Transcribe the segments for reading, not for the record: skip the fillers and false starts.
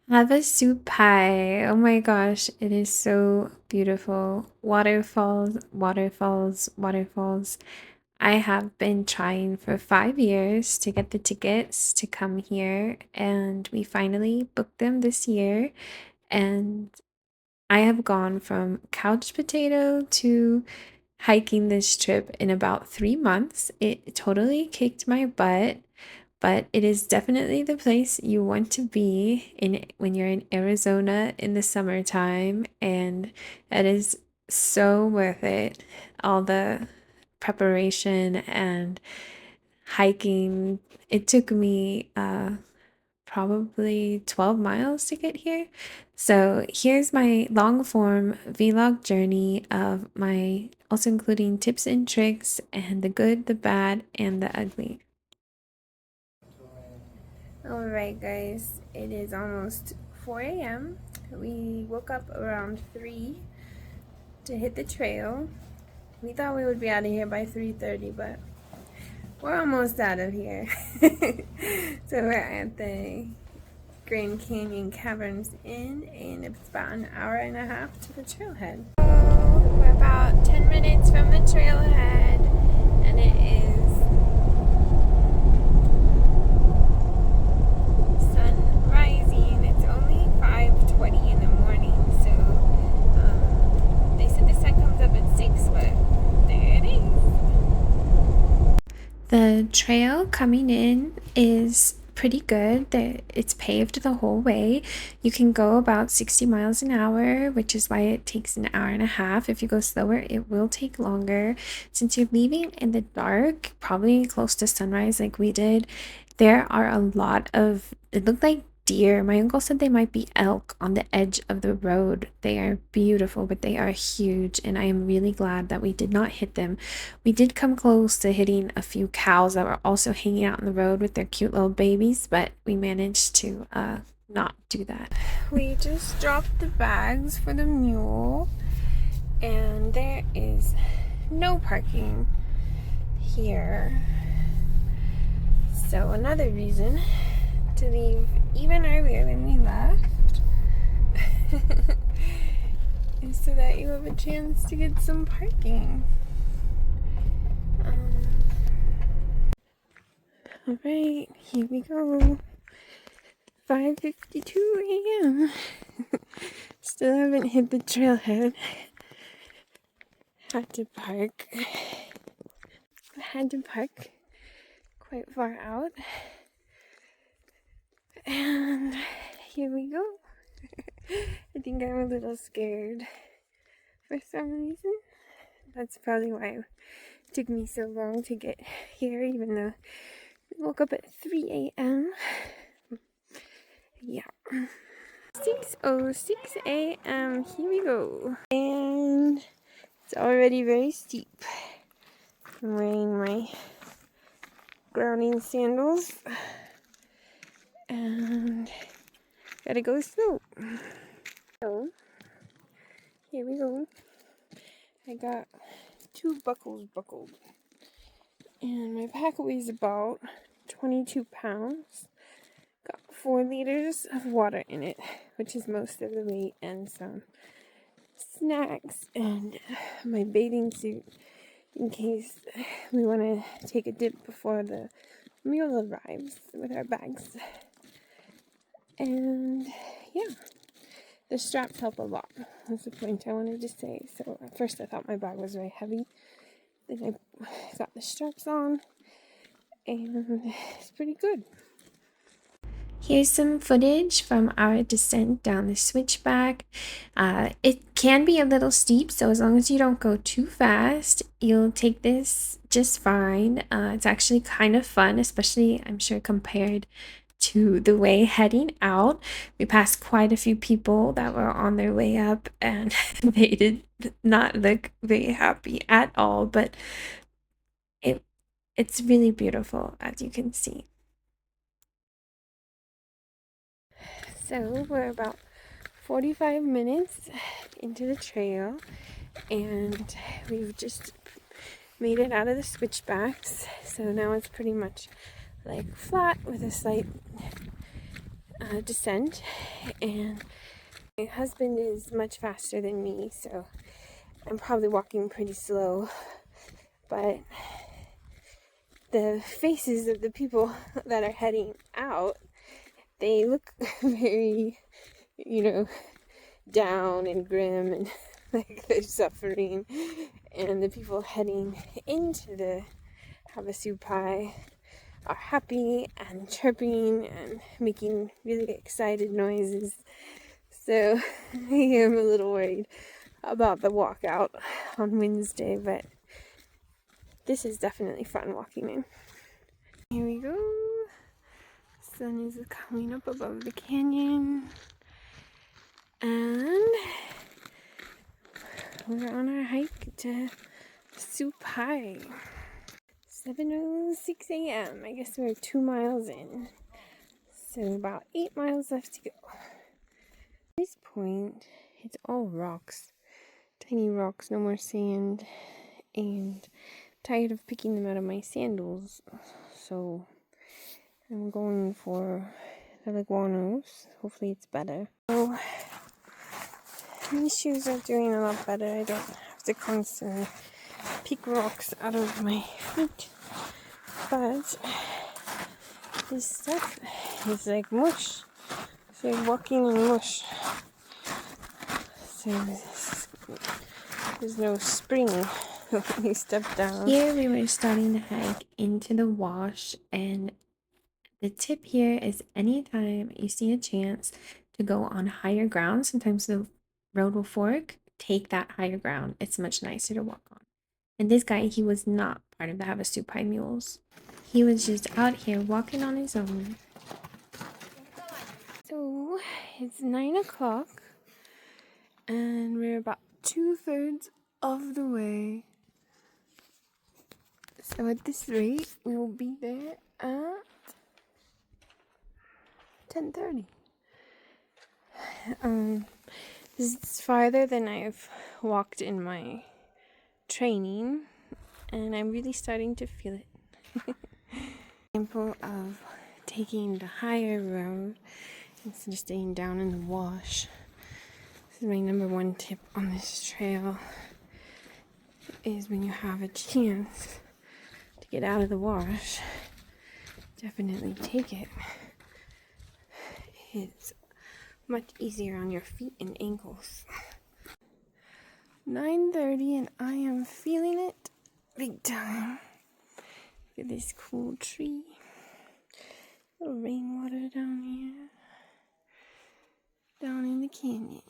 Havasupai. Oh my gosh, it is so beautiful. Waterfalls, waterfalls, waterfalls. I have been trying for 5 years to get the tickets to come here, and we finally booked them this year. And I have gone from couch potato to hiking this trip in about 3 months. It totally kicked my butt, but it is definitely the place you want to be in when you're in Arizona in the summertime, and it is so worth it. All the preparation and hiking. It took me probably 12 miles to get here. So here's my long form vlog journey of my, also including tips and tricks and the good, the bad, and the ugly. Alright guys, it is almost 4 a.m. We woke up around 3 to hit the trail. We thought we would be out of here by 3:30, but we're almost out of here. So we're at the Grand Canyon Caverns Inn, and it's about an hour and a half to the trailhead. We're about 10 minutes from the trailhead, and it is sun rising. It's only 5:20 in the morning, so they said the sun comes up at 6, but there it is. The trail coming in is pretty good. It's paved the whole way. You can go about 60 miles an hour, which is why it takes an hour and a half. If you go slower, it will take longer. Since you're leaving in the dark, probably close to sunrise like we did, there are a lot of, it looked like deer. My uncle said they might be elk on the edge of the road. They are beautiful, but they are huge, and I am really glad that we did not hit them. We did come close to hitting a few cows that were also hanging out on the road with their cute little babies, but we managed to not do that. We just dropped the bags for the mule, and there is no parking here. So another reason to leave even earlier than we left is so that you have a chance to get some parking. Alright, here we go. 5:52 a.m. Still haven't hit the trailhead. Had to park quite far out. And here we go. I think I'm a little scared for some reason. That's probably why it took me so long to get here, even though we woke up at 3 a.m. Yeah. 6:06 a.m. Here we go. And it's already very steep. I'm wearing my grounding sandals. And gotta go slow. So, here we go. I got 2 buckles buckled. And my pack weighs about 22 pounds. Got 4 liters of water in it, which is most of the weight, and some snacks, and my bathing suit in case we want to take a dip before the mule arrives with our bags. And yeah, the straps help a lot. That's the point I wanted to say. So at first I thought my bag was very heavy. Then I got the straps on, and it's pretty good. Here's some footage from our descent down the switchback. It can be a little steep, so as long as you don't go too fast, you'll take this just fine. It's actually kind of fun, especially, I'm sure, compared to the way heading out. We passed quite a few people that were on their way up, and they did not look very happy at all, but it's really beautiful, as you can see. So we're about 45 minutes into the trail, and we've just made it out of the switchbacks. So now it's pretty much like flat with a slight descent, and my husband is much faster than me, so I'm probably walking pretty slow, but the faces of the people that are heading out, they look very, down and grim and like they're suffering. And the people heading into the Havasupai are happy and chirping and making really excited noises. So I am a little worried about the walkout on Wednesday, but this is definitely fun walking in. Here we go. Sun is coming up above the canyon, and we're on our hike to Supai. 7:06 a.m. I guess we're 2 miles in, so about 8 miles left to go. At this point, it's all rocks, tiny rocks, no more sand, and tired of picking them out of my sandals, so I'm going for the iguanos. Hopefully it's better. So these shoes are doing a lot better. I don't have to constantly pick rocks out of my feet, but this stuff is like mush. It's like walking in mush. So there's no spring when you step down. Here we were starting to hike into the wash, and the tip here is anytime you see a chance to go on higher ground, sometimes the road will fork, take that higher ground. It's much nicer to walk on. And this guy, he was not part of the Havasupai mules. He was just out here walking on his own. So it's 9 o'clock and we're about 2/3 of the way. So at this rate, we will be there at 10:30. This is farther than I've walked in my training, and I'm really starting to feel it. Example of taking the higher road instead of staying down in the wash. This is my number one tip on this trail, is when you have a chance to get out of the wash, definitely take it. It's much easier on your feet and ankles. 9:30 and I am feeling it big time. Look at this cool tree. Little rainwater down here. Down in the canyon.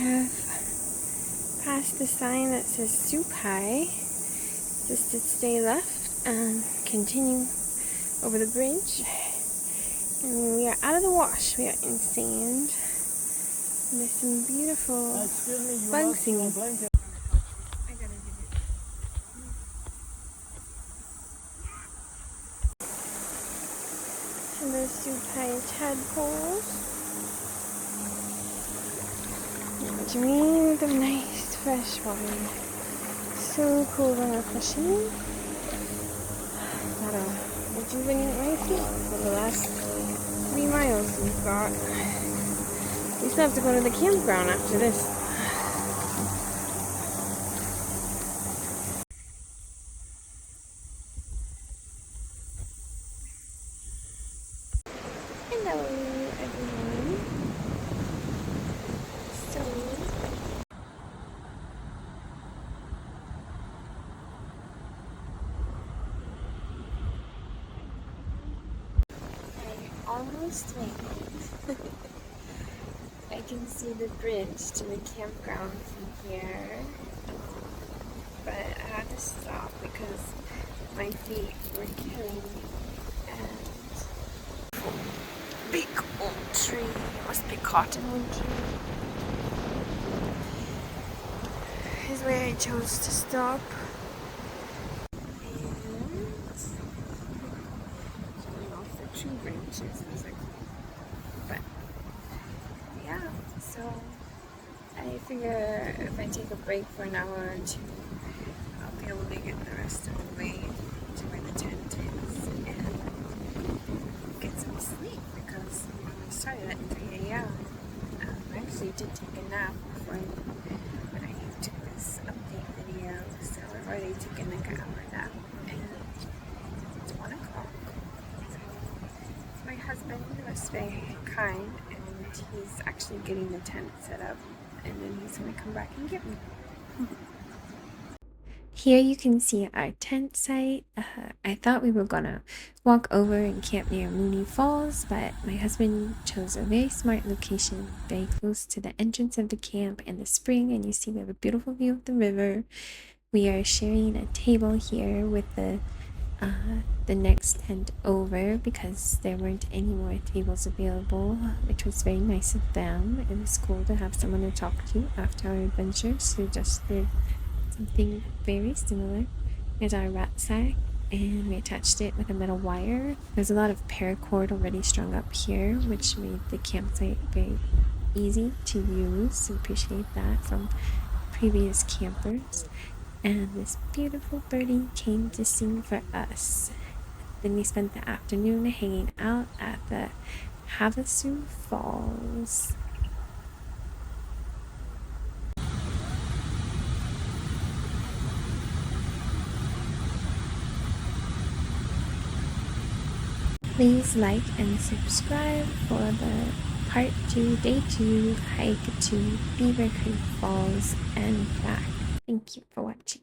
I have passed the sign that says Supai, just to stay left and continue over the bridge. And we are out of the wash. We are in sand. And there's some beautiful bugs singing. And there's Supai tadpoles. Dreams of nice fresh water. So cool when we're fishing. Gotta rejuvenate my feet for the last 3 miles we've got. We still have to go to the campground after this. Hello everyone. So I almost made it. I can see the bridge to the campground from here, but I had to stop because my feet were killing me. And big old tree, must be cottonwood tree, is where I chose to stop. And showing off the tree branches, but yeah, so I figure if I take a break for an hour or two, I'll be able to to get the rest of the way to where the tent is and get some sleep because we started at 3 a.m. I actually did take a nap before when I took this update video, so I've already taken like an hour nap and it's 1 o'clock. So my husband was very kind and he's actually getting the tent set up and then he's going to come back and get me. Here you can see our tent site. I thought we were gonna walk over and camp near Mooney Falls, but my husband chose a very smart location, very close to the entrance of the camp in the spring, and you see we have a beautiful view of the river. We are sharing a table here with the next tent over because there weren't any more tables available, which was very nice of them. It was cool to have someone to talk to after our adventure, so just did something very similar. Here's our rat sack and we attached it with a metal wire. There's a lot of paracord already strung up here, which made the campsite very easy to use. So appreciate that from previous campers. And this beautiful birdie came to sing for us. Then we spent the afternoon hanging out at the Havasu Falls. Please like and subscribe for the part 2, day 2 hike to Beaver Creek Falls and back. Thank you for watching.